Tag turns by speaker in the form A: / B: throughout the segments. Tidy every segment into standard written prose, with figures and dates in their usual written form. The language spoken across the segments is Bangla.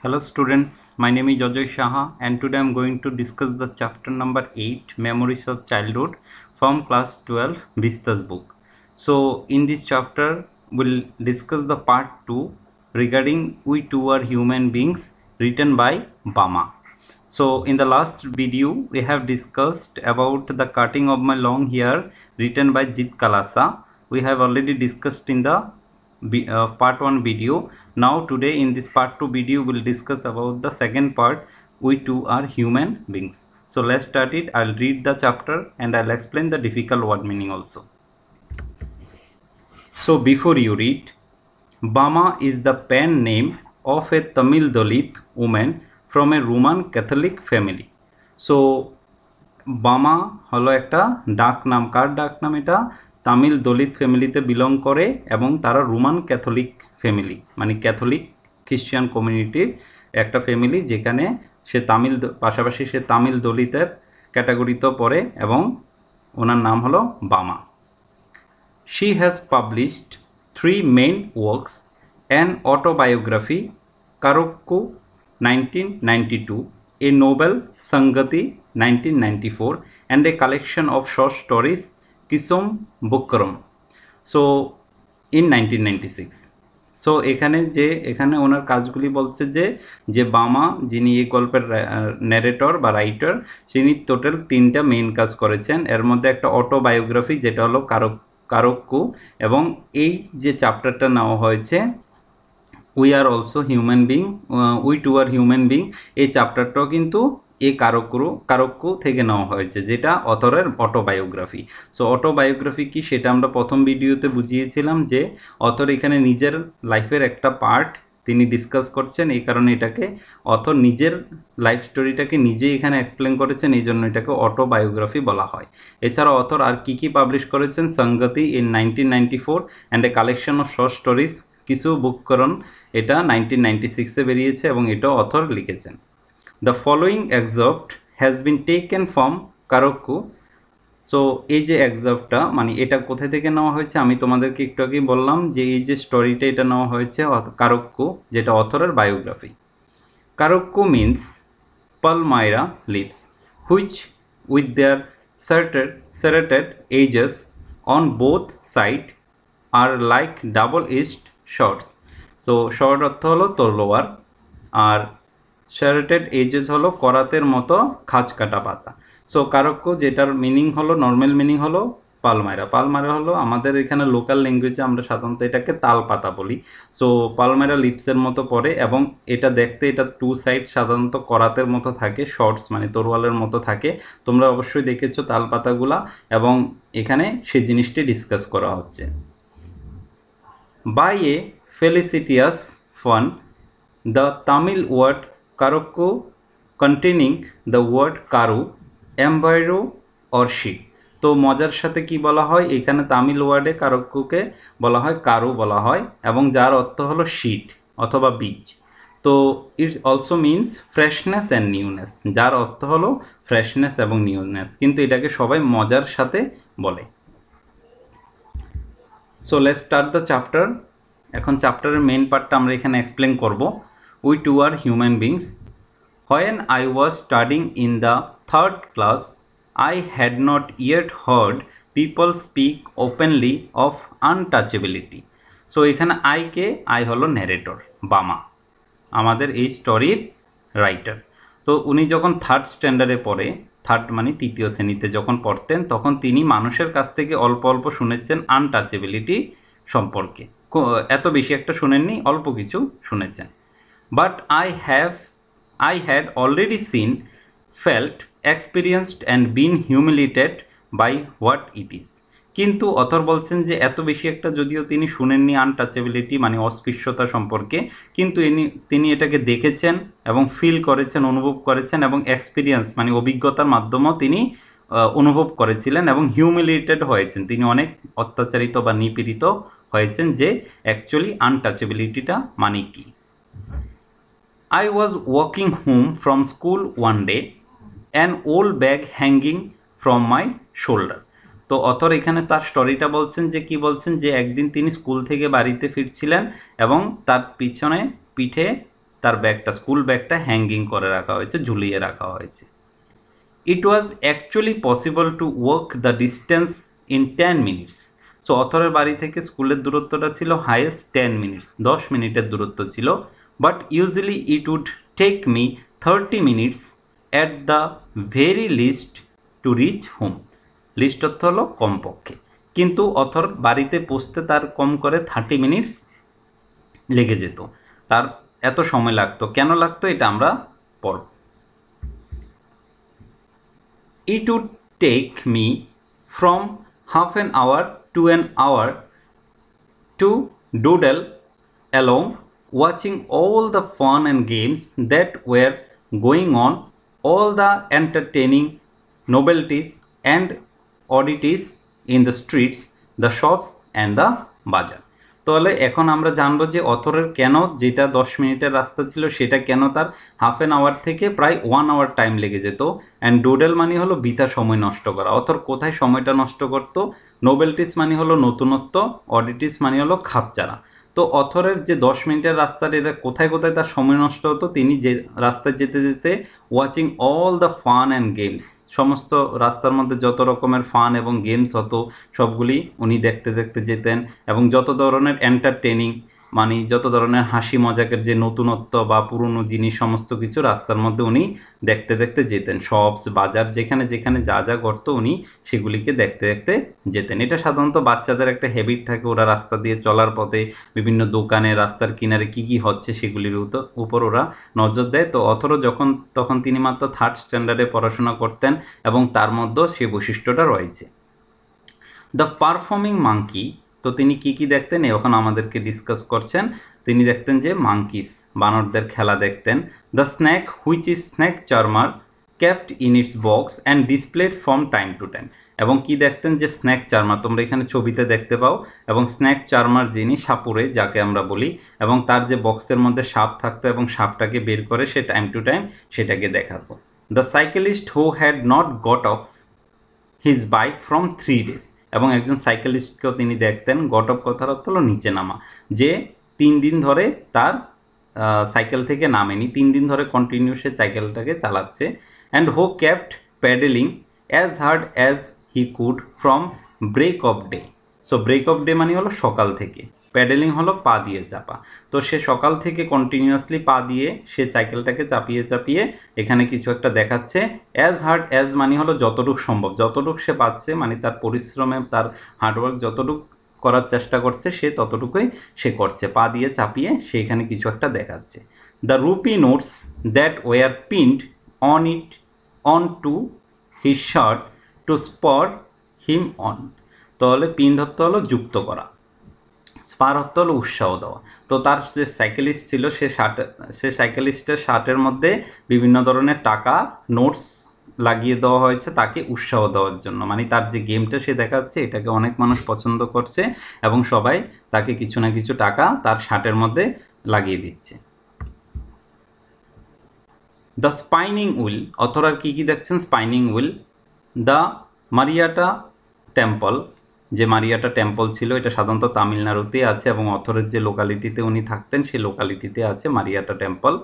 A: Hello students, my name is Ajay Shaha and today I am going to discuss the chapter number 8 Memories of Childhood from class 12 Vista's book. So in this chapter we'll discuss the part 2 regarding We Too Are Human Beings written by Bama. So in the last video we have discussed about the cutting of my long hair written by Jit Kalasa. We have already discussed in the part 1 video. Now today in this part 2 video we'll discuss about the second part, We Too Are Human Beings. So let's start it. I'll read the chapter and I'll explain the difficult word meaning also. So before you read, Bama is the pen name of a Tamil Dalit woman from a Roman Catholic family. So বামা হলো একটা ডাক নাম। কার ডাক নাম? এটা তামিল দলিত ফ্যামিলিতে বিলং করে এবং তারা রোমান ক্যাথলিক ফ্যামিলি, মানে ক্যাথলিক খ্রিস্টান কমিউনিটির একটা ফ্যামিলি, যেখানে সে তামিল পাশাপাশি সে তামিল দলিতের ক্যাটাগরিতেও পড়ে এবং ওনার নাম হলো বামা। She has published 3 main works: an autobiography, Karokku 1992, a novel, Sangati 1994, and a collection of short stories, Kisum Bukkaram, so in 1996. So এখানে ওনার কাজগুলি বলছে যে বামা, যিনি এই গল্পের ন্যারেটর বা রাইটার, তিনি টোটাল 3টা মেইন কাজ করেছেন। এর মধ্যে একটা অটোবায়োগ্রাফি, যেটা হলো কারক্কু, এবং এই যে চ্যাপ্টারটা নেওয়া হয়েছে we are also human being, we too are human being, এই চ্যাপ্টারটাও কিন্তু এই কারক্কু থেকে নেওয়া হয়েছে, যেটা অথরের অটোবায়োগ্রাফি। সো অটোবায়োগ্রাফি কি সেটা আমরা প্রথম ভিডিওতে বুঝিয়েছিলাম যে অথর এখানে নিজের লাইফের একটা পার্ট তিনি ডিসকাস করছেন, এই কারণে এটাকে অথর নিজের লাইফ স্টোরিটাকে নিজেই এখানে এক্সপ্লেন করেছেন, এই জন্য এটাকে অটোবায়োগ্রাফি বলা হয়। এছাড়া অথর আর কি পাবলিশ করেছেন? সংগতি in 1994 and a collection of short stories কিছু বুককরণ, এটা 1996-এ বেরিয়েছে এবং এটাও অথর লিখেছেন। The following excerpt has been taken from Karokku. So এই যে এক্সার্পটা, মানে এটা কোথায় থেকে নেওয়া হয়েছে আমি তোমাদেরকে একটু আগেই বললাম যে এই যে স্টোরিটা, এটা নেওয়া হয়েছে কারক্কু, যেটা অথরের biography. Karukku means Palmyra leaves, which with their serrated edges on both sides are like double-edged swords. তো শর্ট অর্থ হলো তলোয়ার, আর serrated edges হলো করাতের মতো খাঁজ কাটা পাতা। সো কারক্কু, যেটার মিনিং হলো, নর্মাল মিনিং হলো পালমাইরা হলো আমাদের এখানে লোকাল ল্যাঙ্গুয়েজে আমরা সাধারণত এটাকে তাল পাতা বলি। সো পালমাইরা লিপসের মতো পড়ে এবং এটা দেখতে, এটা 2 সাইড সাধারণত করাতের মতো থাকে, শর্টস মানে তরোয়ালের মতো থাকে। তোমরা অবশ্যই দেখেছো তাল পাতাগুলা, এবং এখানে সেই জিনিসটি ডিসকাস করা হচ্ছে। By a felicitous fun, the Tamil word Karokku containing the word কারু, এমব্রয়ডারি অর শিট। তো মজার সাথে কি বলা হয়, এখানে তামিল ওয়ার্ডে কারক্কুকে বলা হয় কারু বলা হয়, এবং যার অর্থ হলো শিট অথবা বীজ। তো it also means freshness and newness, যার অর্থ হলো ফ্রেশনেস এবং নিউনেস, কিন্তু এটাকে সবাই মজার সাথে বলে। So let's start the chapter. এখন চ্যাপ্টারের মেইন পার্টটা আমরা এখানে এক্সপ্লেন করব। We too are human beings. When I was studying in the 3rd class, I had not yet heard people speak openly of untouchability. So এখানে আই হলো ন্যারেটর, বামা, আমাদের এই স্টোরির রাইটার। তো উনি যখন 3rd স্ট্যান্ডার্ডে পড়ে, 3rd মানে 3য় শ্রেণীতে যখন পড়তেন, তখন তিনি মানুষের কাছ থেকে অল্প অল্প শুনেছেন আনটাচেবিলিটি সম্পর্কে। এত বেশি একটা শুনেননি, অল্প কিছু শুনেছেন। But I had already seen, felt, experienced and been humiliated by what it is. কিন্তু অথর বলছেন যে এত বেশি একটা যদিও তিনি শুনেননি আনটাচেবিলিটি মানে অস্পৃশ্যতা সম্পর্কে, কিন্তু তিনি এটাকে দেখেছেন এবং ফিল করেছেন, অনুভব করেছেন, এবং এক্সপিরিয়েন্স মানে অভিজ্ঞতার মাধ্যমেও তিনি অনুভব করেছিলেন এবং হিউমিলিয়েটেড হয়েছেন, তিনি অনেক অত্যাচারিত বা নিপীড়িত হয়েছেন যে অ্যাকচুয়ালি আনটাচেবিলিটিটা মানে কি। I was walking home from school one day, an old bag hanging from my shoulder. তো অথর এখানে তার স্টোরিটা বলছেন যে কি বলছেন যে একদিন তিনি স্কুল থেকে বাড়িতে ফিরছিলেন এবং তার পিঠে তার ব্যাগটা, স্কুল ব্যাগটা হ্যাঙ্গিং করে রাখা হয়েছে, ঝুলিয়ে রাখা হয়েছে। It was actually possible to walk the distance in 10 minutes. So অথরের বাড়ি থেকে স্কুলের দূরত্বটা ছিল হাইয়েস্ট 10 মিনিটস, 10 মিনিটের দূরত্ব ছিল। But usually it would take me 30 minutes at the very least to reach home. Least অর্থ হলো কমপক্ষে, কিন্তু অথর বাড়িতে পৌঁছতে তার কম করে 30 মিনিটস লেগে যেত, তার এত সময় লাগতো। কেন লাগতো এটা আমরা পড়ব। It would take me from half an hour to an hour to doodle along, watching all the fun and games that were going on, all the entertaining novelties and oddities in the streets, the shops and the bazaar. তাহলে এখন আমরা জানবো যে অথরের কেন যেটা 10 মিনিটের রাস্তা ছিল সেটা কেন তার হাফ অ্যান আওয়ার থেকে প্রায় 1 আওয়ার টাইম লেগে যেত। অ্যান্ড ডুডেল মানে হলো বৃথা সময় নষ্ট করা। অথর কোথায় সময়টা নষ্ট করত? নোবেলটিস মানে হলো নতুনত্ব, অডিটিস মানে হলো খাপচারা। তো অথরের যে 10 মিনিটের রাস্তার এটা কোথায় কোথায় তার সময় নষ্ট হতো? তিনি যে রাস্তায় যেতে যেতে watching all the fun and games, সমস্ত রাস্তার মধ্যে যত রকমের ফান এবং গেমস হতো সবগুলি উনি দেখতে দেখতে যেতেন, এবং যত ধরনের এন্টারটেনিং মানে যত ধরনের হাসি মজাকের যে নতুনত্ব বা পুরনো জিনিস সমস্ত কিছু রাস্তার মধ্যে উনি দেখতে দেখতে যেতেন। শপস, বাজার, যেখানে যেখানে যা যা করতো উনি সেগুলিকে দেখতে দেখতে যেতেন। এটা সাধারণত বাচ্চাদের একটা হ্যাবিট থাকে, ওরা রাস্তা দিয়ে চলার পথে বিভিন্ন দোকানে, রাস্তার কিনারে কি কি হচ্ছে সেগুলির উপর ওরা নজর দেয়। তো অথর যখন তখন তিনি মাত্র 3rd স্ট্যান্ডার্ডে পড়াশোনা করতেন এবং তার মধ্যেও সেই বৈশিষ্ট্যটা রয়েছে। দ্য পারফর্মিং মাঙ্কি, তো তিনি কি কি দেখতেন এখন আমাদেরকে ডিসকাস করছেন। তিনি দেখতেন যে মাঙ্কিস, বানরদের খেলা দেখতেন। The snake which is snake charmer kept in its box and displayed from time to time. এবং কি দেখতেন যে স্ন্যাক চার্মার, তোমরা এখানে ছবিতে দেখতে পাও, এবং স্ন্যাক চার্মার যিনি সাপুরে যাকে আমরা বলি, এবং তার যে বক্সের মধ্যে সাপ থাকতো এবং সাপটাকে বের করে সে টাইম টু টাইম সেটাকে দেখাতো। The cyclist who had not got off his bike from 3 days, এবং একজন সাইকেলিস্টকেও তিনি দেখতেন। গট অফ কথার অর্থ হলো নিচে নামা, যে 3 দিন ধরে তার সাইকেল থেকে নামেনি, 3 দিন ধরে কন্টিনিউ সে সাইকেলটাকে চালাচ্ছে। And who kept pedalling as hard as he could from break of day. So break of day মানে হলো সকাল থেকে, প্যাডেলিং হলো পা দিয়ে চাপা। তো সে সকাল থেকে কন্টিনিউয়াসলি পা দিয়ে সে সাইকেলটাকে চাপিয়ে চাপিয়ে এখানে কিছু একটা দেখাচ্ছে। অ্যাজ হার্ড অ্যাজ মানে হলো যতটুকু সম্ভব, যতটুকু সে পাচ্ছে, মানে তার পরিশ্রমে তার হার্ডওয়ার্ক যতটুকু করার চেষ্টা করছে সে ততটুকুই সে করছে, পা দিয়ে চাপিয়ে সে এখানে কিছু একটা দেখাচ্ছে। The rupee notes that were pinned on it on to his shirt to spot him on. তাহলে পিন ধরতে হলো যুক্ত করা, স্পার অর্থ হলো উৎসাহ দেওয়া। তো তার যে সাইকেলিস্ট ছিল সে সাইকেলিস্টের শার্টের মধ্যে বিভিন্ন ধরনের টাকা নোটস লাগিয়ে দেওয়া হয়েছে তাকে উৎসাহ দেওয়ার জন্য, মানে তার যে গেমটা সে দেখাচ্ছে এটাকে অনেক মানুষ পছন্দ করছে এবং সবাই তাকে কিছু না কিছু টাকা তার শার্টের মধ্যে লাগিয়ে দিচ্ছে। দ্য স্পাইনিং উইল, অথরা কী কী দেখছেন? Spinning will. দ্য মারিয়াটা টেম্পল, যে মারিয়াটা টেম্পল ছিল এটা সাধারণত তামিলনাড়ুতে আছে এবং অথরের যে লোকালিটিতে উনি থাকতেন সেই লোকালিটিতে আছে Mariyata temple.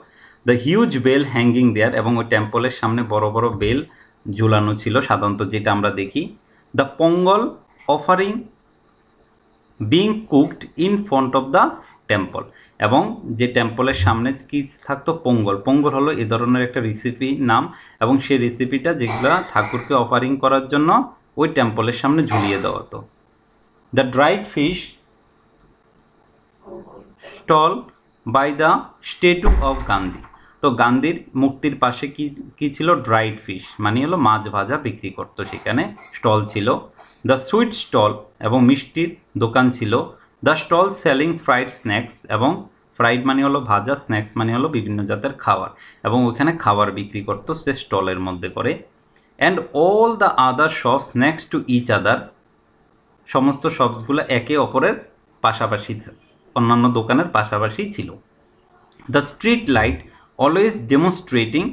A: The huge bell hanging there, এবং ওই টেম্পলের সামনে বড় বড় বেল ঝুলানো ছিল সাধারণত যেটা আমরা দেখি। The Pongal offering being cooked in front of the temple, এবং যে টেম্পলের সামনে কি থাকতো? পঙ্গল। পঙ্গল হলো এ ধরনের একটা রেসিপি নাম, এবং সেই রেসিপিটা যেগুলো ঠাকুরকে অফারিং করার জন্য ওই টেম্পলের সামনে ঝুলিয়ে দেওয়া হতো। The dried fish stall by the statue of Gandhi, তো গান্ধীর মূর্তির পাশে কি ছিল? ড্রাইড ফিশ মানে হলো মাছ ভাজা বিক্রি করতো, সেখানে স্টল ছিল। দ্য সুইট স্টল, এবং মিষ্টির দোকান ছিল। The stall selling fried snacks, এবং ফ্রাইড মানে হলো ভাজা, স্ন্যাক্স মানে হলো বিভিন্ন জাতের খাবার, এবং ওইখানে খাবার বিক্রি করতো সে স্টলের মধ্যে করে। And all the other shops next to each other, সমস্ত শপসগুলো একে অপরের পাশাপাশি, অন্যান্য দোকানের পাশাপাশি ছিল। The street light always demonstrating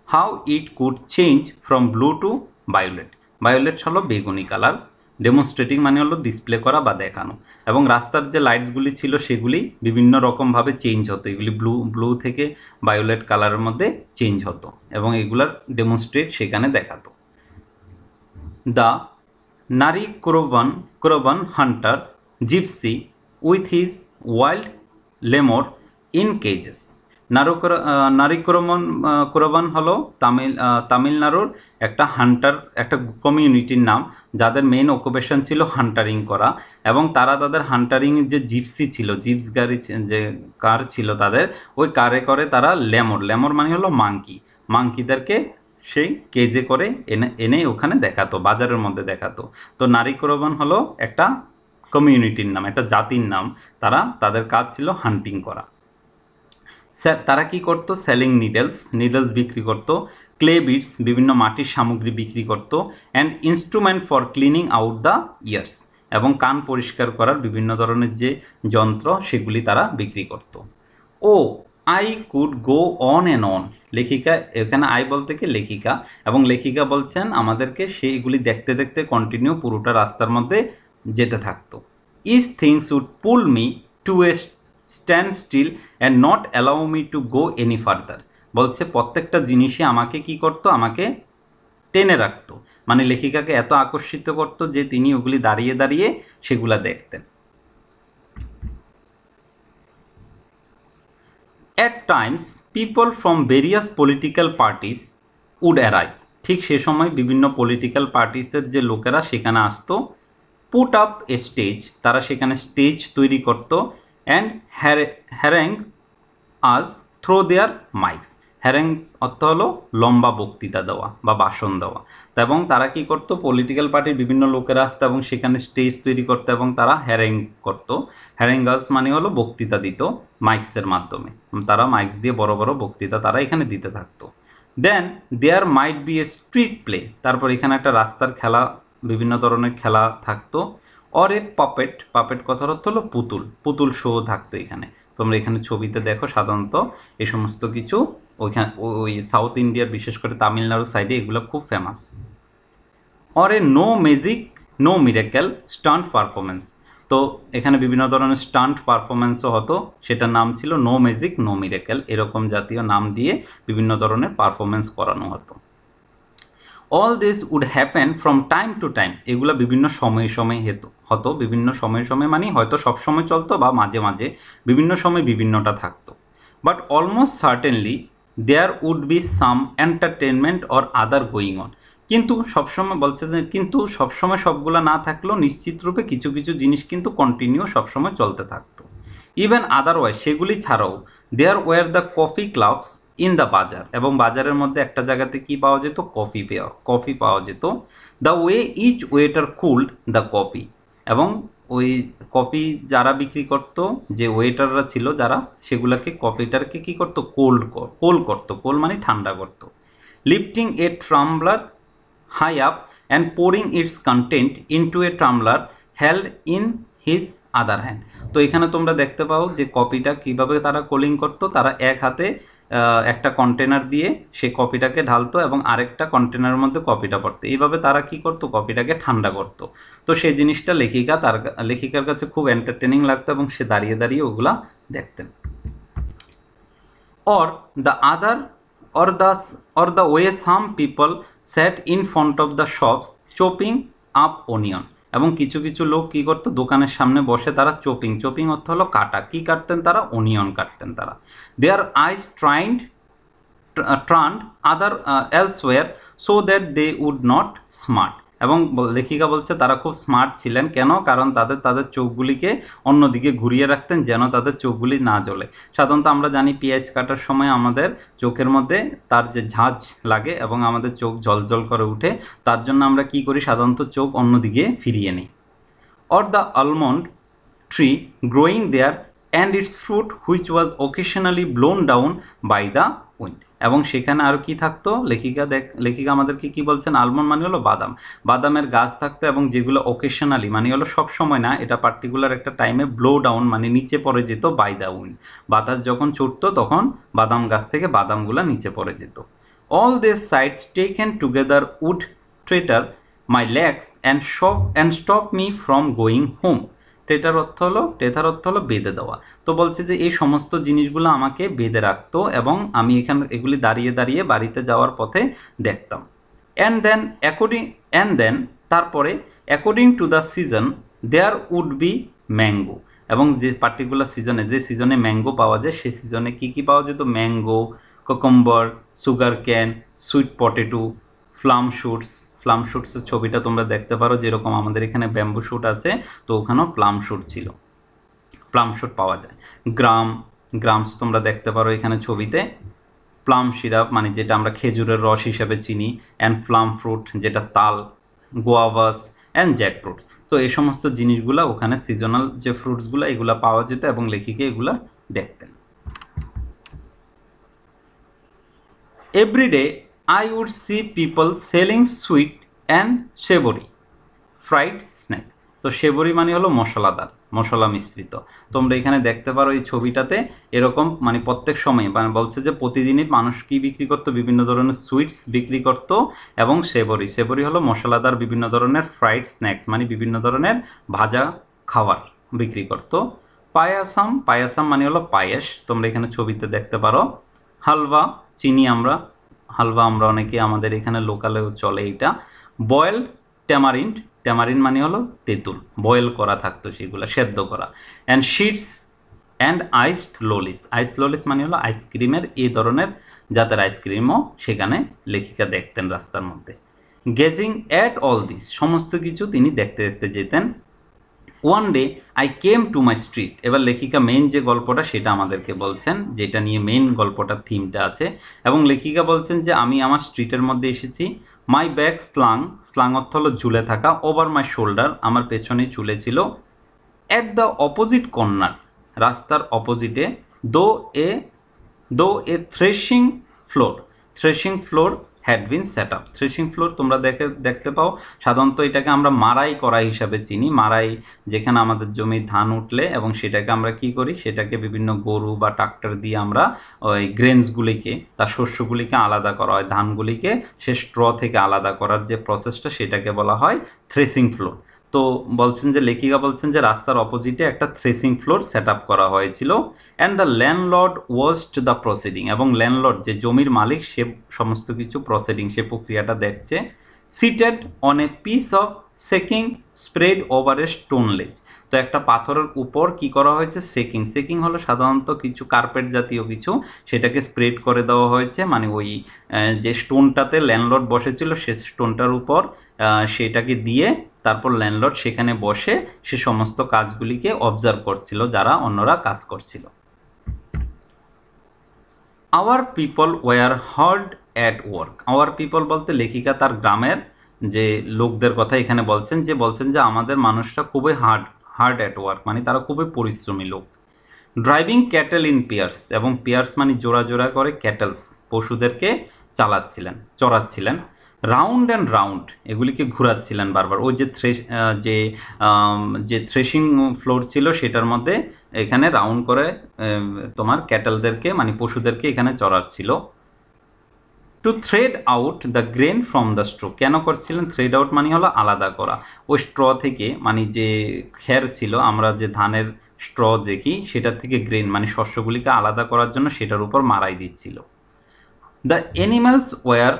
A: how it could change from blue to violet. Violet হলো বেগুনি কালার, ডেমনস্ট্রেটিং মানে হলো ডিসপ্লে করা বা দেখানো। এবং রাস্তার যে লাইটসগুলি ছিল সেগুলি বিভিন্ন রকমভাবে চেঞ্জ হতো, এগুলি ব্লু থেকে ভায়োলেট কালারের মধ্যে চেঞ্জ হতো এবং এগুলার ডেমনস্ট্রেট সেখানে দেখাতো। The Narikuravan hunter gypsy with his wild lemur in cages. Narikuravan হলো তামিলনাড়ুর একটা হান্টার, একটা কমিউনিটির নাম, যাদের মেইন অকুপেশন ছিল হান্টারিং করা। এবং তারা তাদের হান্টারিং যে জিপসি ছিল, জিপস গাড়ি যে কার ছিল তাদের, ওই কারে করে তারা লেমর মানে হলো মাংকিদেরকে সেই কেজে করে এনে ওখানে দেখাতো, বাজারের মধ্যে দেখাতো। তো নারী ক্রোবান হলো একটা কমিউনিটির নাম, একটা জাতির নাম। তাদের কাজ ছিল হান্টিং করা। তারা কি করতো? সেলিং নিডলস বিক্রি করতো, ক্লে বিটস বিভিন্ন মাটির সামগ্রী বিক্রি করতো, and instrument for cleaning out the years এবং কান পরিষ্কার করার বিভিন্ন ধরনের যে যন্ত্র সেগুলি তারা বিক্রি করতো। Oh I could go on and on. লেখিকা, এখানে আই বলতে কি লেখিকা, এবং লেখিকা বলছেন আমাদেরকে সেইগুলি দেখতে দেখতে কন্টিনিউ পুরোটা রাস্তার মধ্যে যেতে থাকতো। Each things would pull me to a stand still and not allow me to go any further. বলছে প্রত্যেকটা জিনিসই আমাকে কি করতো? আমাকে টেনে রাখতো, মানে লেখিকাকে এত আকর্ষিত করতো যে তিনি ওগুলি দাঁড়িয়ে দাঁড়িয়ে সেগুলা দেখতেন। At times, people from various political parties would arrive. ঠিক সে সময় বিভিন্ন পলিটিক্যাল পার্টিসের যে লোকেরা সেখানে আসতো। পুট আপ এ স্টেজ, তারা সেখানে স্টেজ তৈরি করত। অ্যান্ড হ্যারেং আজ থ্রো দেয়ার মাইকস। হ্যারেংস অর্থ হলো লম্বা বক্তৃতা দেওয়া বা ভাষণ দেওয়া। এবং তারা কি করত? পলিটিক্যাল পার্টির বিভিন্ন লোকেরা আসতো এবং সেখানে স্টেজ তৈরি করতো এবং তারা হ্যারেং করত। হ্যারেঙ্গাস মানে হলো বক্তৃতা দিত মাইকসের মাধ্যমে। তারা মাইকস দিয়ে বড় বড় বক্তৃতা তারা এখানে দিতে থাকতো। Then there might be a street play, তারপর এখানে একটা রাস্তার খেলা, বিভিন্ন ধরনের খেলা থাকতো। অর এ পাপেট কথার অর্থ হলো পুতুল শো থাকতো এখানে। তোমরা এখানে ছবিতে দেখো সাধারণত এই সমস্ত কিছু ওই সাউথ ইন্ডিয়ার, বিশেষ করে তামিলনাড়ু সাইডে এগুলো খুব famous. Or a no magic no miracle stunt performance. তো এখানে বিভিন্ন ধরনের স্টান্ট পারফরমেন্সও হতো, সেটার নাম ছিল নো ম্যাজিক নো মিরাকেল, এরকম জাতীয় নাম দিয়ে বিভিন্ন ধরনের পারফরমেন্স করানো হতো। All this would happen from time to time, এগুলো বিভিন্ন সময়ে হতো। বিভিন্ন সময়ে মানে হয়তো সব সময় চলতো বা মাঝে মাঝে বিভিন্ন সময় বিভিন্নটা থাকতো। But almost certainly there would be some entertainment or other going on. কিন্তু সবসময় বলছে যে কিন্তু সবসময় সবগুলো না থাকলেও নিশ্চিত রূপে কিছু কিছু জিনিস কিন্তু কন্টিনিউ সবসময় চলতে থাকতো। ইভেন আদারওয়াইজ, সেগুলি ছাড়াও there were the coffee clubs in the bazaar, এবং বাজারের মধ্যে একটা জায়গাতে কি পাওয়া যেত? কফি পাওয়া যেত। The way each waiter cooled the coffee, এবং ওই কফি যারা বিক্রি করতো, যে ওয়েটাররা ছিল যারা, সেগুলোকে কফিটারকে কি করতো? কোল মানে ঠান্ডা করতো। Lifting a tumbler high up and pouring its content into a tumbler held in his other hand. তো এখানে তোমরা দেখতে পাও যে কপিটা কিভাবে তারা কোলিং করতো। তারা এক হাতে একটা কন্টেনার দিয়ে সে কপিটাকে ঢালতো এবং আরেকটা কন্টেনারের মধ্যে কপিটা পড়তো। এইভাবে তারা কি করতো? কপিটাকে ঠান্ডা করতো। তো সেই জিনিসটা লেখিকার কাছে খুব এন্টারটেনিং লাগতো এবং সে দাঁড়িয়ে দাঁড়িয়ে ওগুলা দেখতেন। or the other or the way some people sat in front of the shops chopping up onion, এবং কিছু কিছু লোক কি করতো? দোকানের সামনে বসে তারা চপিং অর্থ হলো কাটা, কি কাটতেন তারা? অনিয়ন কাটতেন তারা। দেয়ার আইস turned other elsewhere so that they would not smart, এবং লেখিকা বলছে তারা খুব স্মার্ট ছিলেন। কেন? কারণ তাদের চোখগুলিকে অন্যদিকে ঘুরিয়ে রাখতেন যেন তাদের চোখগুলি না জ্বলে। সাধারণত আমরা জানি পেঁয়াজ কাটার সময় আমাদের চোখের মধ্যে তার যে ঝাঁজ লাগে এবং আমাদের চোখ জ্বলজ্বল করে উঠে, তার জন্য আমরা কি করি? সাধারণত চোখ অন্যদিকে ফিরিয়ে নিই। Or the almond tree growing there and its fruit which was occasionally blown down by the wind, এবং সেখানে আর কি থাকতো? লেখিকা আমাদেরকে কি বলছেন? আলমন্ড মানে হলো বাদামের গাছ থাকতো, এবং যেগুলো অকেশনালি মানে হলো সব সময় না, এটা পার্টিকুলার একটা টাইমে ব্লো ডাউন মানে নিচে পড়ে যেত বাই দ্য উইন্ড। বাতাস যখন ছুটতো তখন বাদাম গাছ থেকে বাদামগুলো নিচে পড়ে যেত। All this sights taken together would tether my legs and stop me from going home. Tether অর্থ হলো বেঁধে দেওয়া। তো বলছে যে এই সমস্ত জিনিসগুলো আমাকে বেঁধে রাখতো এবং আমি এগুলি দাঁড়িয়ে দাঁড়িয়ে বাড়িতে যাওয়ার পথে দেখতাম। অ্যান্ড দেন তারপরে according to the season there would be mango, এবং যে পার্টিকুলার যে সিজনে ম্যাঙ্গো পাওয়া যায় সেই সিজনে কী কী পাওয়া যেত? Mango, cucumber, sugar cane, sweet potato, plum শুটসের ছবিটা তোমরা দেখতে পারো, যেরকম আমাদের এখানে ব্যাম্বু শুট আছে, তো ওখানেও প্লাম শুট ছিল, প্লাম শুট পাওয়া যায়। গ্রামস তোমরা দেখতে পারো এখানে ছবিতে। প্লাম সিরাপ মানে যেটা আমরা খেজুরের রস হিসেবে চিনি, অ্যান্ড প্লাম ফ্রুট যেটা তাল, গোয়াভাস অ্যান্ড জ্যাকফ্রুট। তো এই সমস্ত জিনিসগুলো ওখানে সিজনাল যে ফ্রুটসগুলো এগুলো পাওয়া যেত এবং লেখিকা এগুলো দেখতেন। Every day I would see people selling sweet and savoury fried snack. তো সেবরি মানে হলো মশলা মিশ্রিত। তোমরা এখানে দেখতে পারো এই ছবিটাতে এরকম মানে প্রত্যেক সময় মানে বলছে যে প্রতিদিনই মানুষ কি বিক্রি করতো? বিভিন্ন ধরনের সুইটস বিক্রি করতো এবং সেবরি হলো মশলাদার বিভিন্ন ধরনের ফ্রাইড স্ন্যাক্স মানে বিভিন্ন ধরনের ভাজা খাবার বিক্রি করতো। পায়াসাম মানে হলো পায়েস, তোমরা এখানে ছবিতে দেখতে পারো। হালওয়া হালওয়া আমরা অনেকে আমাদের এখানে লোকালেও চলে এটা। বয়েলড ট্যামারিন্ড মানে হলো তেঁতুল, বয়েল করা থাকতো সেগুলো, সেদ্ধ করা। অ্যান্ড শিটস অ্যান্ড আইসড লোলিস মানে হলো আইসক্রিমের এই ধরনের জাতের আইসক্রিমও সেখানে লেখিকা দেখতেন রাস্তার মধ্যে। গেজিং অ্যাট অল দিস, সমস্ত কিছু তিনি দেখতে দেখতে যেতেন। One day I came to my street. এবার লেখিকা মেইন যে গল্পটা সেটা আমাদেরকে বলছেন, যেটা নিয়ে মেইন গল্পটার থিমটা আছে, এবং লেখিকা বলছেন যে আমি আমার স্ট্রিটের মধ্যে এসেছি। মাই ব্যাগ স্লাং অর্থ হলো ঝুলে থাকা, ওভার মাই শোল্ডার আমার পেছনে ঝুলেছিল। অ্যাট দ্য অপোজিট কর্নার, রাস্তার অপোজিটে, though a threshing floor had been set up. Threshing floor তোমরা দেখতে পাও, সাধারণত এটাকে আমরা মারাই করা হিসাবে চিনি। মারাই যেখানে আমাদের জমি ধান উঠলে এবং সেটাকে আমরা কি করি, সেটাকে বিভিন্ন গরু বা ট্রাক্টর দিয়ে আমরা ওই গ্রেনসগুলিকে, তার শস্যগুলিকে আলাদা করা হয়, ধানগুলিকে সে স্ট্র থেকে আলাদা করার যে প্রসেসটা সেটাকে বলা হয় থ্রেশিং ফ্লোর। তো বলছেন যে লেখিকা বলছেন যে রাস্তার অপোজিটে একটা থ্রেসিং ফ্লোর সেট আপ করা হয়েছিল। And the landlord watched the proceeding, এবং ল্যান্ডলর্ড যে জমির মালিক সে সমস্ত কিছু সে প্রক্রিয়াটা দেখছে। Seated on a piece of checking spread over a stone লেজ। তো একটা পাথরের উপর কি করা হয়েছে? সেকিং হলো সাধারণত কিছু কার্পেট জাতীয় কিছু, সেটাকে স্প্রেড করে দেওয়া হয়েছে, মানে ওই যে স্টোনটাতে ল্যান্ডলর্ড বসেছিল সে স্টোনটার উপর সেটাকে দিয়ে তারপর ল্যান্ডলর্ড সেখানে বসে সে সমস্ত কাজগুলিকে অবজার্ভ করছিল যারা অন্যরা কাজ করছিল। Hour people were hard at work. Hour people বলতে লেখিকা তার গ্রামের যে লোকদের কথা এখানে বলছেন যে আমাদের মানুষরা খুবই হার্ড অ্যাট ওয়ার্ক মানে তারা খুবই পরিশ্রমী লোক। ড্রাইভিং ক্যাটেল ইন পেয়ার্স, এবং পেয়ার্স মানে জোড়া করে ক্যাটেলস পশুদেরকে চড়াচ্ছিলেন। রাউন্ড অ্যান্ড রাউন্ড এগুলিকে ঘোরাচ্ছিলেন বারবার। ওই যে থ্রেশিং ফ্লোর ছিল সেটার মধ্যে এখানে রাউন্ড করে তোমার ক্যাটেলদেরকে মানে পশুদেরকে এখানে চড়াচ্ছিল। To thresh out the grain from the straw. কেন করছিলেন? থ্রেড আউট মানে হলো আলাদা করা। ওই স্ট্র থেকে মানে যে খের ছিল, আমরা যে ধানের স্ট্র দেখি সেটার থেকে গ্রেন মানে শস্যগুলিকে আলাদা করার জন্য সেটার উপর মারাই দিচ্ছিল। দ্য অ্যানিমালস ওয়ার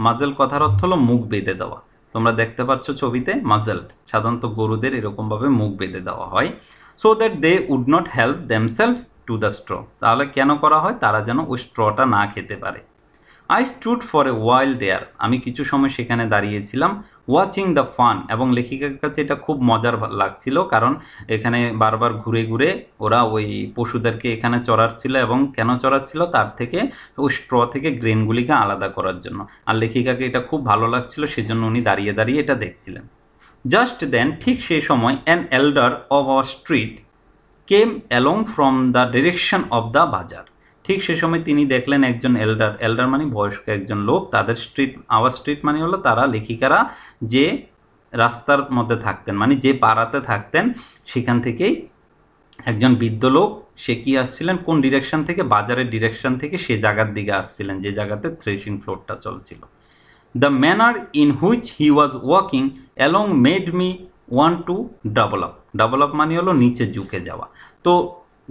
A: মাজেল কথার অর্থ হলো মুখ বেঁধে দেওয়া। তোমরা দেখতে পাচ্ছ ছবিতে মাজেলড, সাধারণত গরুদের এরকমভাবে মুখ বেঁধে দেওয়া হয়। So that they would not help themself to the straw. তাহলে কেন করা হয়? তারা যেন ওই স্ট্রটা না খেতে পারে। আই স্টুড ফর এ ওয়াইল দেয়ার, আমি কিছু সময় সেখানে দাঁড়িয়েছিলাম। ওয়াচিং দ্য ফান, এবং লেখিকার কাছে এটা খুব মজার লাগছিল কারণ এখানে বারবার ঘুরে ঘুরে ওরা ওই পশুদেরকে এখানে চড়াচ্ছিল, এবং কেন চড়াচ্ছিল? তার থেকে ওই স্ট্র থেকে গ্রেনগুলিকে আলাদা করার জন্য। আর লেখিকাকে এটা খুব ভালো লাগছিল, সেজন্য উনি দাঁড়িয়ে দাঁড়িয়ে এটা দেখছিলেন। জাস্ট দেন, ঠিক সেই সময়, an এল্ডার of our street came along from the direction of the বাজার। ঠিক সে সময় তিনি দেখলেন একজন এল্ডার মানে বয়স্ক একজন লোক, তাদের আওয়ার স্ট্রিট মানে হলো তারা লেখিকারা যে রাস্তার মধ্যে থাকতেন মানে যে পাড়াতে থাকতেন সেখান থেকেই একজন বৃদ্ধ লোক, সে কি আসছিলেন কোন ডিরেকশন থেকে? বাজারের ডিরেকশন থেকে সে জায়গার দিকে আসছিলেন যে জায়গাতে থ্রেশিং ফ্লোরটা চলছিল। The manner in which he was walking along made me want to double up. Double up মানে হলো নিচে ঝুঁকে যাওয়া। তো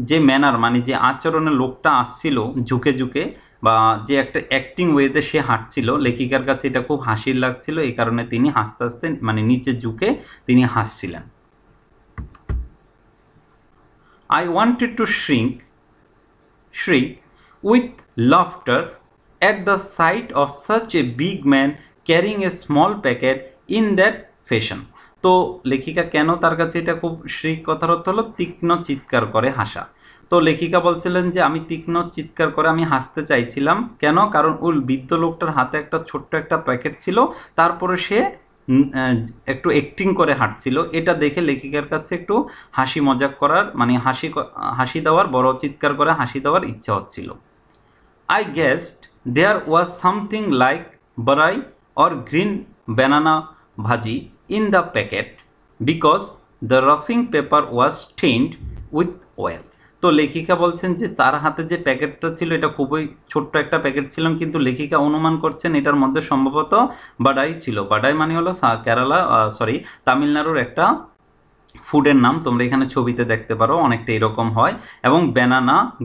A: যে ম্যানার মানে যে আচরণে লোকটা আসছিল ঝুঁকে ঝুঁকে, বা যে একটা অ্যাক্টিং ওয়েতে সে হাঁটছিল, লেখিকার কাছে এটা খুব হাসির লাগছিল, এই কারণে তিনি হাসতে হাসতে মানে নিচে ঝুঁকে তিনি হাসছিলেন। I wanted to shriek with laughter at the sight of such a big man carrying a small packet in that fashion. তো লেখিকা কেন তার কাছে এটা খুব শ্রিক, কথার অর্থ হলো তীক্ষ্ণ চিৎকার করে হাসা। তো লেখিকা বলছিলেন যে আমি তীক্ষ্ণ চিৎকার করে আমি হাসতে চাইছিলাম, কেন? কারণ ওই বৃদ্ধ লোকটার হাতে একটা ছোট্ট একটা প্যাকেট ছিল, তারপরে সে একটু অ্যাক্টিং করে হাঁটছিল, এটা দেখে লেখিকার কাছে একটু হাসি মজাক করার মানে হাসি দেওয়ার, বড় চিৎকার করে হাসি দেওয়ার ইচ্ছা হচ্ছিল। I guessed there was something like barai or green banana bhaji in the packet because the wrapping paper was stained with oil. তো লেখিকা বলছেন যে তার হাতে যে প্যাকেটটা ছিল এটা খুবই ছোট্ট একটা প্যাকেট ছিল, কিন্তু লেখিকা অনুমান করছেন এটার মধ্যে সম্ভবত বাডাই ছিল। বাডাই মানে হলো তামিলনাড়ুর একটা ফুডের নাম, তোমরা এখানে ছবিতে দেখতে পারো অনেকটা এরকম হয়। এবং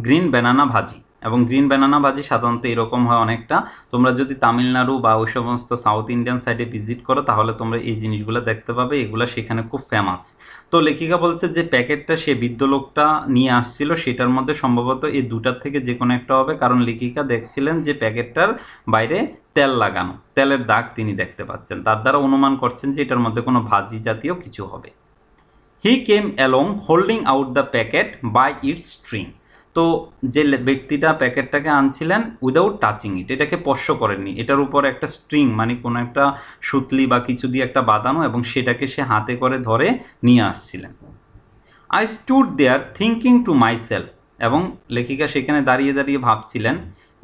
A: গ্রিন ব্যানানা ভাজি, এবং গ্রিন ব্যানানা ভাজি সাধারণত এরকম হয় অনেকটা। তোমরা যদি তামিলনাড়ু বা ওই সমস্ত সাউথ ইন্ডিয়ান সাইডে ভিজিট করো তাহলে তোমরা এই জিনিসগুলো দেখতে পাবে, এগুলো সেখানে খুব ফেমাস। তো লেখিকা বলছে যে প্যাকেটটা সে বৃদ্ধ লোকটা নিয়ে আসছিল সেটার মধ্যে সম্ভবত এই দুটার থেকে যে কোনো একটা হবে, কারণ লেখিকা দেখছিলেন যে প্যাকেটটার বাইরে তেল লাগানো, তেলের দাগ তিনি দেখতে পাচ্ছেন, তার দ্বারা অনুমান করছেন যে এটার মধ্যে কোনো ভাজি জাতীয় কিছু হবে। He came along holding out the packet by its string. তো যে ব্যক্তিটা প্যাকেটটাকে আনছিলেন উইদাউট টাচিং ইট, এটাকে স্পর্শ করেননি, এটার উপর একটা স্ট্রিং মানে কোনো একটা সুতলি বা কিছু দিয়ে একটা বাঁধানো, এবং সেটাকে সে হাতে করে ধরে নিয়ে আসছিলেন। I stood there thinking to myself, এবং লেখিকা সেখানে দাঁড়িয়ে দাঁড়িয়ে ভাবছিলেন,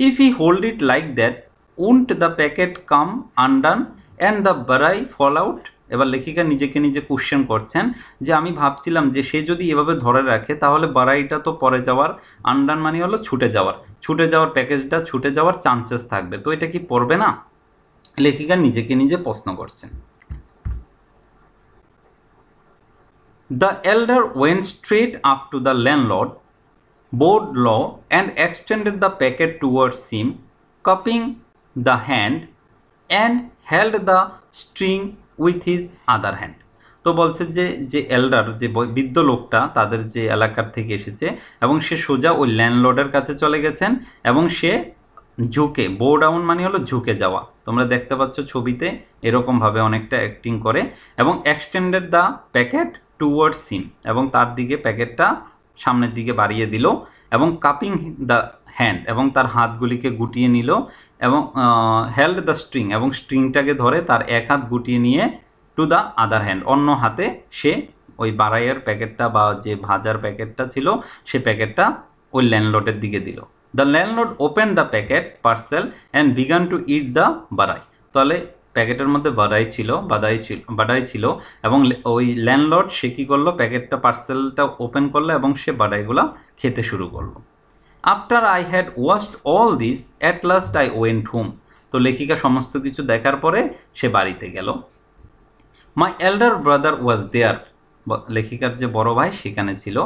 A: if he hold it like that won't the packet come undone and the বারাই ফল আউট। এবার লেখিকা নিজেকে নিজে কোশ্চেন করছেন যে আমি ভাবছিলাম যে সে যদি এভাবে ধরে রাখে তাহলে বারাইটা তো পরে যাওয়ার, আনডান মানে হলো ছুটে যাওয়ার প্যাকেজটা ছুটে যাওয়ার চান্সেস থাকবে, তো এটা কি পড়বে না? লেখিকা নিজেকে নিজে প্রশ্ন করছেন। The elder went straight up to the landlord, bowed low, and extended the packet towards him, cupping the hand and held the string with his other hand. তো বলছে যে যে এল্ডার যে বৃদ্ধ লোকটা তাদের যে এলাকার থেকে এসেছে, এবং সে সোজা ওই ল্যান্ডলর্ডের কাছে চলে গেছেন, এবং সে ঝুঁকে, বো ডাউন মানে হলো ঝুঁকে যাওয়া, তোমরা দেখতে পাচ্ছ ছবিতে এরকমভাবে অনেকটা অ্যাক্টিং করে, এবং এক্সটেন্ডেড দ্য প্যাকেট টুয়ার্ডস হিম, এবং তার দিকে প্যাকেটটা সামনের দিকে বাড়িয়ে দিল, এবং কাপিং দ্য হ্যান্ড, এবং তার হাতগুলিকে গুটিয়ে নিল, এবং হেল্ড দ্য স্ট্রিং, এবং স্ট্রিংটাকে ধরে তার এক হাত গুটিয়ে নিয়ে টু দ্য আদার হ্যান্ড, অন্য হাতে সে ওই বারাইয়ের প্যাকেটটা বা যে ভাজার প্যাকেটটা ছিল সে প্যাকেটটা ওই ল্যান্ডলর্ডের দিকে দিল। The landlord open the packet parcel and began to eat the বারাই। তাহলে প্যাকেটের মধ্যে বাড়াই ছিল, এবং ওই ল্যান্ডলর্ড সে কী করলো, প্যাকেটটা পার্সেলটা ওপেন করলো এবং সে বাড়াইগুলো খেতে শুরু করলো। After I had watched all this at last I went home. তো লেখিকা সমস্ত কিছু দেখার পরে সে বাড়িতে গেল। মাই এল্ডার ব্রাদার ওয়াজ দেয়ার, লেখিকার যে বড় ভাই সেখানে ছিল।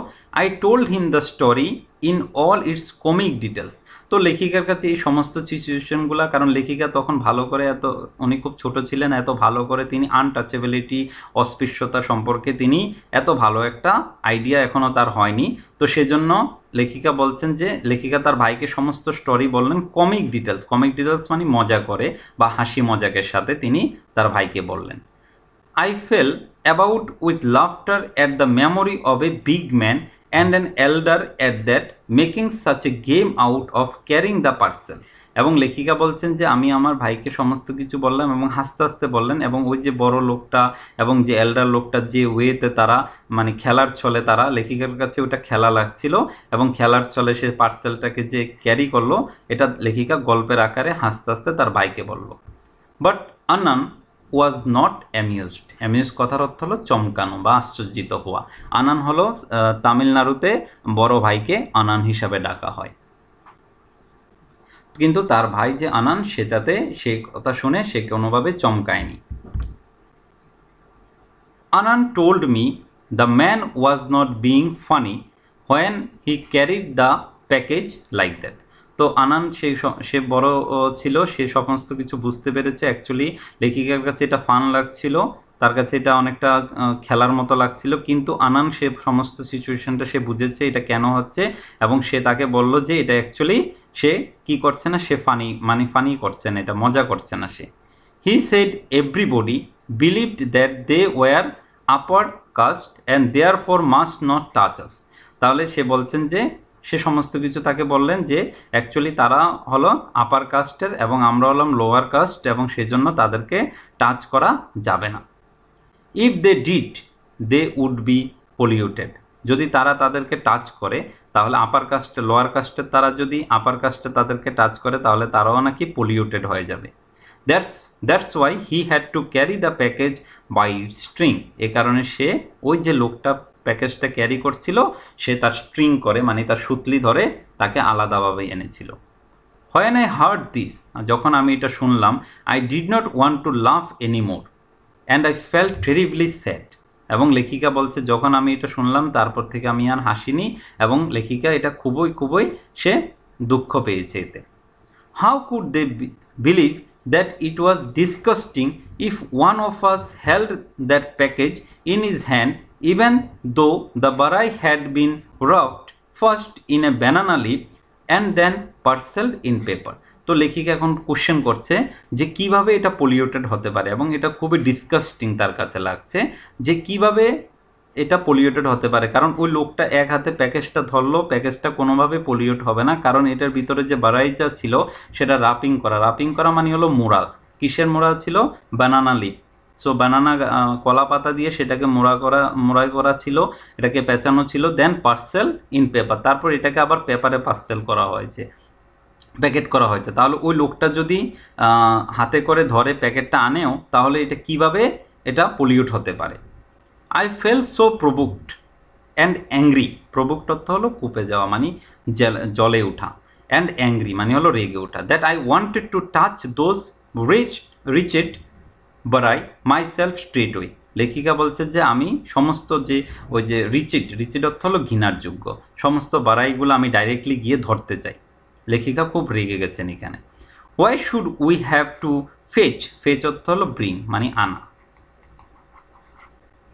A: I told him the story in all it's comic details. তো লেখিকার কাছে এই সমস্ত সিচুয়েশনগুলো, কারণ লেখিকা তখন ভালো করে উনি খুব ছোট ছিলেন, এত ভালো করে তিনি আনটাচেবিলিটি, অস্পৃশ্যতা সম্পর্কে তিনি এত ভালো একটা আইডিয়া এখনও তার হয়নি। তো সেজন্য লেখিকা বলছেন যে লেখিকা তার ভাইকে সমস্ত স্টোরি বললেন কমিক ডিটেলস মানে মজা করে বা হাসি মজাকের সাথে তিনি তার ভাইকে বললেন। I fell about with laughter at the memory of a big man and an elder at that making such a game out of carrying the parcel. এবং লেখিকা বলছেন যে আমি আমার ভাইকে সমস্ত কিছু বললাম এবং হাসতে হাসতে বললেন, এবং ওই যে বড় লোকটা এবং যে এল্ডার লোকটা যে ওয়েতে তারা মানে খেলার ছলে তারা, লেখিকার কাছে ওটা খেলা লাগছিল, এবং খেলার ছলে সে পার্সেলটাকে যে ক্যারি করলো এটা লেখিকা গল্পের আকারে হাসতে হাসতে তার ভাইকে বলল। But Annan was not amused কথার অর্থ হলো চমকানো বা আশ্চর্যিত হওয়া। আনান হলো তামিলনাড়ুতে বড় ভাইকে আনান হিসাবে ডাকা হয়। কিন্তু তার ভাই যে আনান সেটাতে সে কথা শুনে সে কোনোভাবে চমকায়নি। Annan told me the man was not being funny when he carried the package like that. তো আনান সে বড় ছিল, সে সমস্ত কিছু বুঝতে পেরেছে। অ্যাকচুয়ালি লেখিকার কাছে এটা ফান লাগছিল, তার কাছে এটা অনেকটা খেলার মতো লাগছিল, কিন্তু আনান সে সমস্ত সিচুয়েশনটা সে বুঝেছে এটা কেন হচ্ছে, এবং সে তাকে বলল যে এটা অ্যাকচুয়ালি সে কি করছে না, সে ফানি করছে না, এটা মজা করছে না সে। He said everybody believed that they were upper caste and therefore must not touch us. তাহলে সে বলছেন যে সে সমস্ত কিছু তাকে বললেন যে অ্যাকচুয়ালি তারা হলো আপার কাস্টের এবং আমরা হলাম লোয়ার কাস্ট, এবং সেজন্য তাদেরকে টাচ করা যাবে না। If they did they would be polluted. যদি তারা তাদেরকে টাচ করে তাহলে আপার কাস্টে লোয়ার কাস্টের তারা যদি আপার কাস্টে তাদেরকে টাচ করে তাহলে তারাও নাকি পলিউটেড হয়ে যাবে। That's why he had to carry the package by string. এ কারণে সে ওই যে লোকটা প্যাকেজটা ক্যারি করছিল সে তার স্ট্রিং করে মানে তার সুতলি ধরে তাকে আলাদাভাবে এনেছিল। হোয়েন আই হার্ড দিস, যখন আমি এটা শুনলাম, I did not want to laugh anymore and I felt terribly sad. এবং লেখিকা বলছে যখন আমি এটা শুনলাম তারপর থেকে আমি আর হাসিনি, এবং লেখিকা এটা খুবই সে দুঃখ পেয়েছে এতে। How could they believe that it was disgusting if one of us held that package in his hand, even though the barai had been wrapped first in a banana leaf and then parceled in paper. তো লেখিকা এখন কোশ্চেন করছে যে কিভাবে এটা পলিউটেড হতে পারে, এবং এটা খুবই ডিসকাস্টিং তার কাছে লাগছে যে কিভাবে এটা পলিউটেড হতে পারে। কারণ ওই লোকটা এক হাতে প্যাকেজটা ধরলো, প্যাকেজটা কোনোভাবে পলিউট হবে না, কারণ এটার ভিতরে যে বারাইটা ছিল সেটা রাপিং করা মানে হলো মোড়া। কিসের মোড়া ছিল? বানানা লিফ। সো বানানা কলা পাতা দিয়ে সেটাকে মোড়াই করা ছিল, এটাকে পেঁচানো ছিল, দেন পার্সেল ইন পেপার, তারপর এটাকে আবার পেপারে পার্সেল করা হয়েছে, প্যাকেট করা হয়েছে। তাহলে ওই লোকটা যদি হাতে করে ধরে প্যাকেটটা আনেও তাহলে এটা কিভাবে এটা পলিউট হতে পারে। I felt so provoked and angry. Provoked অর্থ হলো কুপে যাওয়া মানে জলে ওঠা, and angry মানে হলো রেগে ওঠা, that I wanted to touch those wretched barai myself straightway. লেখিকা বলছে যে আমি সমস্ত যে ওই যে রিচিড অর্থ হলো ঘৃণার যোগ্য, সমস্ত বারাইগুলো আমি ডাইরেক্টলি গিয়ে ধরতে চাই। লেখিকা খুব রেগে গেছেন এখানে। Why should we have to fetch অর্থ হলো bring মানে আনা,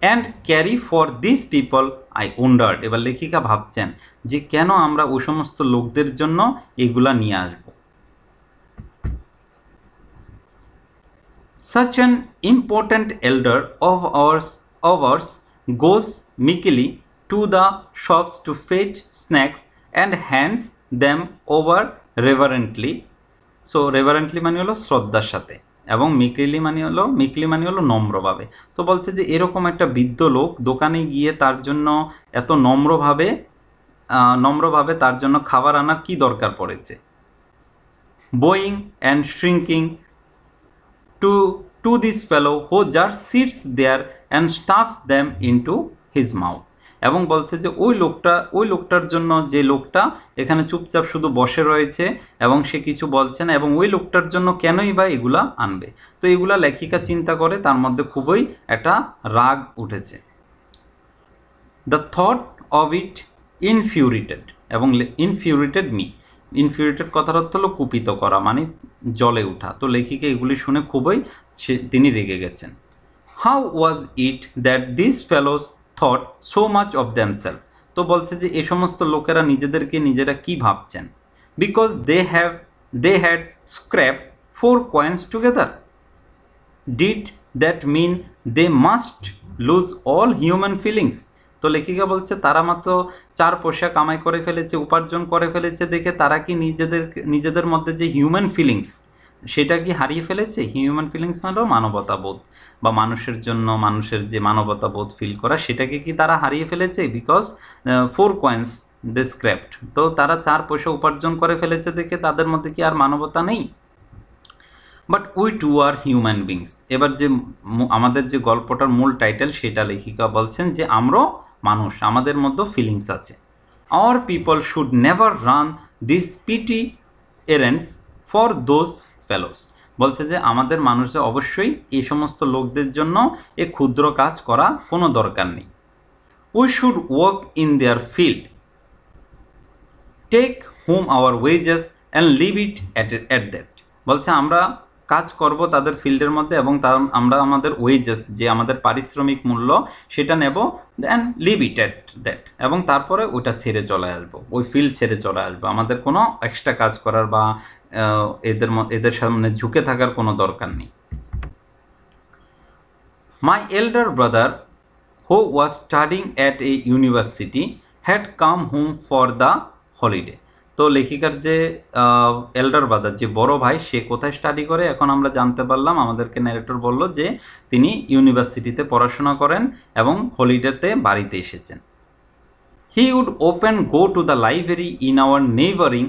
A: and carry for this people I wandered. এবার লেখিকা ভাবছেন যে কেন আমরা ওই সমস্ত লোকদের জন্য এগুলা নিয়ে আসব। Such an important elder of ours goes meekly to the shops to fetch snacks and hands them over reverently. So reverently মানে হলো শ্রদ্ধার সাথে, এবং মিকলি মানে হলো নম্রভাবে। তো বলছে যে এরকম একটা বৃদ্ধ লোক দোকানে গিয়ে তার জন্য এত নম্রভাবে তার জন্য খাবার আনার কি দরকার পড়েছে। Boeing and shrinking to this fellow who just sits there and stuffs them into his mouth. এবং বলছে যে ওই লোকটার জন্য যে লোকটা এখানে চুপচাপ শুধু বসে রয়েছে এবং সে কিছু বলছে না, এবং ওই লোকটার জন্য কেনই বা এগুলা আনবে। তো এগুলা লেখিকা চিন্তা করে তার মধ্যে খুবই একটা রাগ উঠেছে। দ্য থট অফ ইট ইনফিউরিটেড, এবং ইনফিউরিটেড কথার অর্থ হলো কুপিত করা মানে জলে ওঠা। তো লেখিকা এগুলি শুনে তিনি রেগে গেছেন। How was it that this fellows thought so much of themself. তো বলছে যে এ সমস্ত লোকেরা নিজেরা কি ভাবছেন। Because they had scrape 4 coins together. Did that mean they must lose all human feelings. তো লেখিকা বলছে তারা মাত্র 4 পয়সা কামাই করে ফেলেছে, উপার্জন করে ফেলেছে দেখে তারা কি নিজেদের মধ্যে যে হিউম্যান ফিলিংস সেটা কি হারিয়ে ফেলেছে। হিউম্যান ফিলিংস হলো মানবতাবোধ বা মানুষের যে মানবতাবোধ ফিল করা সেটাকে কি তারা হারিয়ে ফেলেছে। বিকজ 4 coins দে স্ক্র্যাপড। তো তারা 4 পয়সা উপার্জন করে ফেলেছে দেখে তাদের মধ্যে কি আর মানবতা নেই। But we too are human beings. এবার যে আমাদের যে গল্পটার মূল টাইটেল সেটা লেখিকা বলছেন যে আমরাও মানুষ, আমাদের মধ্যে ফিলিংস আছে। Our people should never run this petty errands for those fellows, বলছে যে আমাদের মানুষদের অবশ্যই এই সমস্ত লোকদের জন্য এ ক্ষুদ্র কাজ করা কোনো দরকার নেই। We should work in their field, take home our wages and leave it at that, বলছে আমরা কাজ করব তাদের ফিল্ডের মধ্যে এবং আমরা আমাদের ওয়েজেস যে আমাদের পারিশ্রমিক মূল্য সেটা নেব, then leave it at that, এবং তারপরে ওইটা ছেড়ে চলে আসবো, ওই ফিল্ড ছেড়ে চলে আসবো, আমাদের কোনো এক্সট্রা কাজ করার বা এদের সামনে ঝুঁকে থাকার কোনো দরকার নেই। My elder brother who was studying at a university had come home for the holiday, তো লেখিকার যে এল্ডার ব্রাদার যে বড় ভাই সে কোথায় স্টাডি করে, এখন আমরা জানতে পারলাম, আমাদেরকে ন্যারেটর বলল যে তিনি ইউনিভার্সিটিতে পড়াশোনা করেন এবং হলিডেতে বাড়িতে এসেছেন। He would often go to the library in our neighbouring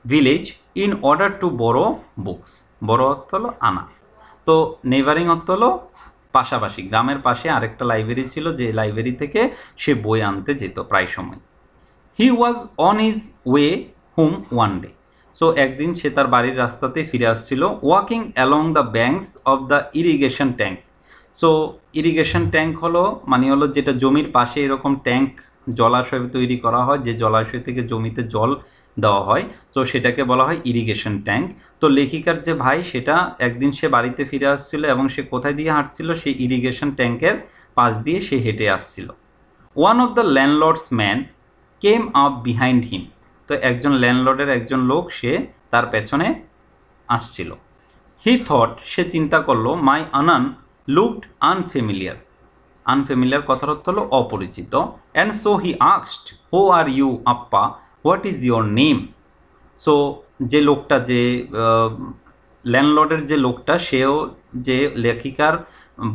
A: village in order to borrow books, borrow অর্থ হলো আনা, তো নেইবারিং অর্থ হলো পাশাপাশি, গ্রামের পাশে আরেকটা লাইব্রেরি ছিল যে লাইব্রেরি থেকে সে বই আনতে যেত প্রায় সময়। He was on his way home one day, so একদিন সে তার বাড়ির রাস্তাতে ফিরে আসছিল, walking along the banks of the irrigation tank, so irrigation tank হলো মানে হলো যেটা জমির পাশে এরকম ট্যাঙ্ক জলাশয় তৈরি করা হয়, যে জলাশয় থেকে জমিতে জল দেওয়া হয়, তো সেটাকে বলা হয় ইরিগেশন ট্যাঙ্ক। তো লেখিকার যে ভাই সেটা একদিন সে বাড়িতে ফিরে আসছিল এবং সে কোথায় দিয়ে হাঁটছিল, সেই ইরিগেশন ট্যাঙ্কের পাশ দিয়ে সে হেঁটে আসছিল। One of the landlords man came up behind him, তো একজন ল্যান্ডলর্ডের একজন লোক সে তার পেছনে আসছিল। হি থট, সে চিন্তা করলো, মাই আনান লুকড আনফেমিলিয়ার, আনফেমিলিয়ার কথার অর্থ হলো অপরিচিত, and so he asked who are you appa, what is your name, so যে লোকটা যে ল্যান্ডলর্ডের যে লোকটা সেও যে লেখিকার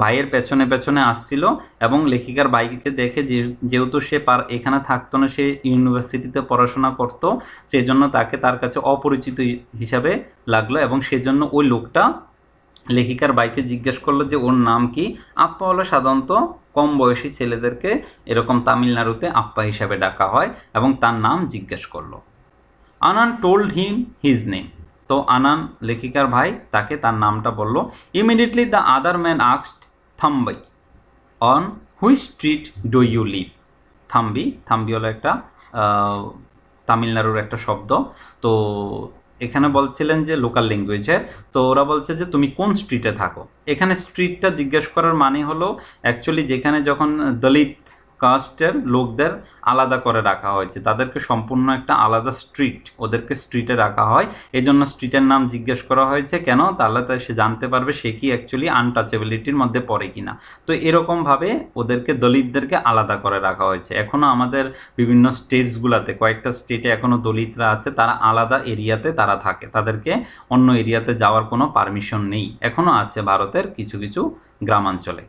A: ভাইয়ের পেছনে পেছনে আসছিল এবং লেখিকার বাইকে দেখে যেহেতু সে এখানে থাকতো না, সে ইউনিভার্সিটিতে পড়াশোনা করতো, সেই জন্য তাকে তার কাছে অপরিচিত হিসাবে লাগলো এবং সেজন্য ওই লোকটা লেখিকার বাইকে জিজ্ঞেস করলো যে ওর নাম কি। আপ্পা হলো সাধারণত কম বয়সী ছেলেদেরকে এরকম তামিলনাড়ুতে আপ্পা হিসাবে ডাকা হয় এবং তার নাম জিজ্ঞেস করলো। Annan told him his name, তো আনান লেখিকার ভাই তাকে তার নামটা বলল। Immediately the other man asked thambi on which street do you live, thambi, thambi হলো একটা তামিলনাড়ুর একটা শব্দ, তো এখানে বলছিলেন যে লোকাল ল্যাঙ্গুয়েজের, তো ওরা বলছে যে তুমি কোন স্ট্রিটে থাকো, এখানে স্ট্রিটটা জিজ্ঞেস করার মানে হলো অ্যাকচুয়ালি যেখানে যখন দলিত কাস্টের লোকদের আলাদা করে রাখা হয়েছে, তাদেরকে সম্পূর্ণ একটা আলাদা স্ট্রিট, ওদেরকে স্ট্রিটে রাখা হয়, এই জন্য স্ট্রিটের নাম জিজ্ঞেস করা হয়েছে কেন, তাহলে তাই সে জানতে পারবে সে কি অ্যাকচুয়ালি আনটাচেবিলিটির মধ্যে পড়ে কিনা, তো এরকমভাবে ওদেরকে দলিতদেরকে আলাদা করে রাখা হয়েছে। এখনও আমাদের বিভিন্ন স্টেটসগুলোতে কয়েকটা স্টেটে এখনও দলিতরা আছে, তারা আলাদা এরিয়াতে তারা থাকে, তাদেরকে অন্য এরিয়াতে যাওয়ার কোনো পারমিশন নেই, এখনও আছে ভারতের কিছু কিছু গ্রামাঞ্চলে।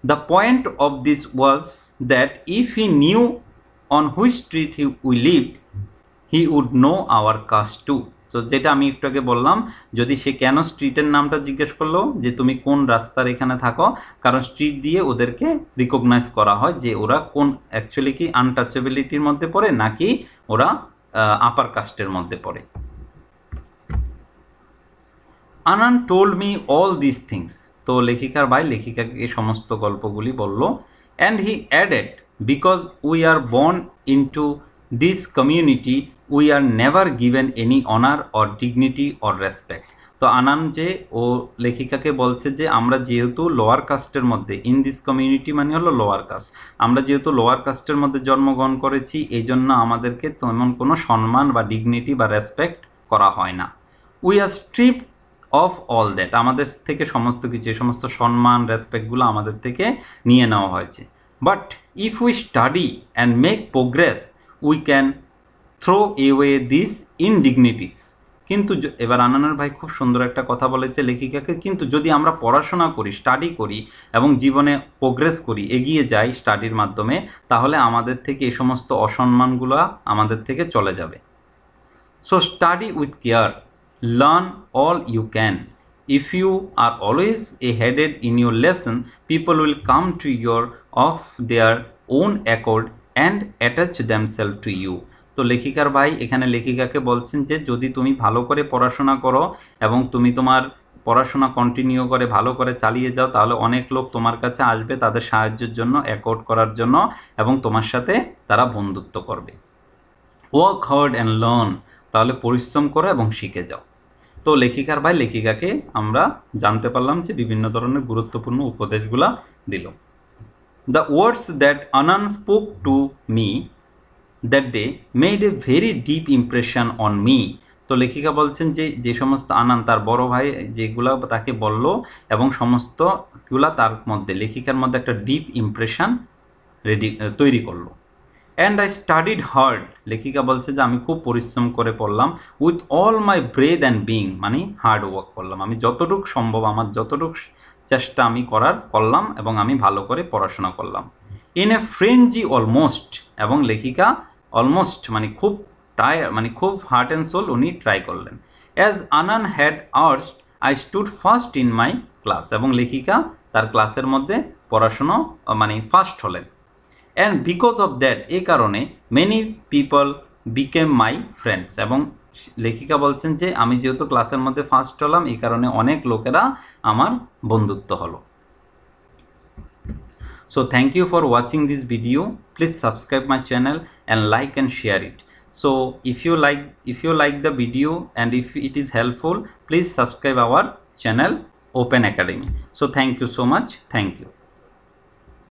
A: The point of this was that if he knew on which street we lived, he would know our caste too. So যেটা আমি একটু আগে বললাম, যদি সে কেন স্ট্রিটের নামটা জিজ্ঞেস করলো যে তুমি কোন রাস্তার এখানে থাকো, কারণ স্ট্রিট দিয়ে ওদেরকে রিকগনাইজ করা হয় যে ওরা কোন অ্যাকচুয়ালি কি আনটাচেবিলিটির মধ্যে পড়ে নাকি ওরা আপার কাস্টের মধ্যে পড়ে। Annan told me all this things, তো লেখিকার ভাই লেখিকাকে এই সমস্ত গল্পগুলি বলল। And he added, because we are born into this community we are never given any honour or dignity or respect, তো আনান যে ও লেখিকাকে বলছে যে আমরা যেহেতু লোয়ার কাস্টের মধ্যে, ইন দিস কমিউনিটি মানে হলো লোয়ার কাস্ট, আমরা যেহেতু লোয়ার কাস্টের মধ্যে জন্মগ্রহণ করেছি এই জন্য আমাদেরকে তেমন কোনো সম্মান বা ডিগনিটি বা রেসপেক্ট করা হয় না। We are strip of all that, আমাদের থেকে সমস্ত কিছু এই সমস্ত সম্মান রেসপেক্টগুলো আমাদের থেকে নিয়ে নেওয়া হয়েছে। But if we study and make progress we can throw away this indignities, কিন্তু এবার আনানের ভাই খুব সুন্দর একটা কথা বলেছে লেখিকাকে, কিন্তু যদি আমরা পড়াশোনা করি, স্টাডি করি এবং জীবনে প্রোগ্রেস করি, এগিয়ে যাই স্টাডির মাধ্যমে, তাহলে আমাদের থেকে এই সমস্ত অসম্মানগুলো আমাদের থেকে চলে যাবে। So study with care, learn all you can. If you are always headed in your lesson, people will come to your of their own accord and attach themselves to you. তো লেখিকার ভাই এখানে লেখিকাকে বলছেন যে যদি তুমি ভালো করে পড়াশোনা করো এবং তুমি তোমার পড়াশোনা কন্টিনিউ করে ভালো করে চালিয়ে যাও, তাহলে অনেক লোক তোমার কাছে আসবে তাদের সাহায্যের জন্য, অ্যাকর্ড করার জন্য, এবং তোমার সাথে তারা বন্ধুত্ব করবে। ওয়ার্ক হার্ড অ্যান্ড লার্ন, তাহলে পরিশ্রম করো এবং শিখে যাও। তো লেখিকার ভাই লেখিকাকে আমরা জানতে পারলাম যে বিভিন্ন ধরনের গুরুত্বপূর্ণ উপদেশগুলা দিল। The words that Annan spoke to me that day made a very deep impression on me. তো লেখিকা বলছেন যে যে সমস্ত আনান তার বড় ভাই যেগুলা তাকে বলল এবং সমস্তগুলা তার মধ্যে, লেখিকার মধ্যে একটা ডিপ ইমপ্রেশন তৈরি করলো। অ্যান্ড আই স্টাডিড হার্ড, লেখিকা বলছে যে আমি খুব পরিশ্রম করে পড়লাম, with all my breadth and being, মানে হার্ড ওয়ার্ক করলাম, আমি যতটুকু সম্ভব আমার যতটুকু চেষ্টা আমি করলাম এবং আমি ভালো করে পড়াশোনা করলাম। ইন এ ফ্রেঞ্জি অলমোস্ট, এবং লেখিকা অলমোস্ট মানে খুব মানে খুব হার্ট অ্যান্ড সোল উনি ট্রাই করলেন। As Annan had urged I stood first in my class, এবং লেখিকা তার ক্লাসের মধ্যে পড়াশুনো মানে ফার্স্ট হলেন। অ্যান্ড বিকজ অফ দ্যাট, এই কারণে many people became my friends, এবং লেখিকা বলছেন যে আমি যেহেতু ক্লাসের মধ্যে ফার্স্ট হলাম এই কারণে অনেক লোকেরা আমার বন্ধুত্ব হলো। So thank you for watching this video. Please subscribe my channel and like and share it. So if you like the video and if it is helpful, please subscribe our channel Open Academy. So thank you so much. Thank you.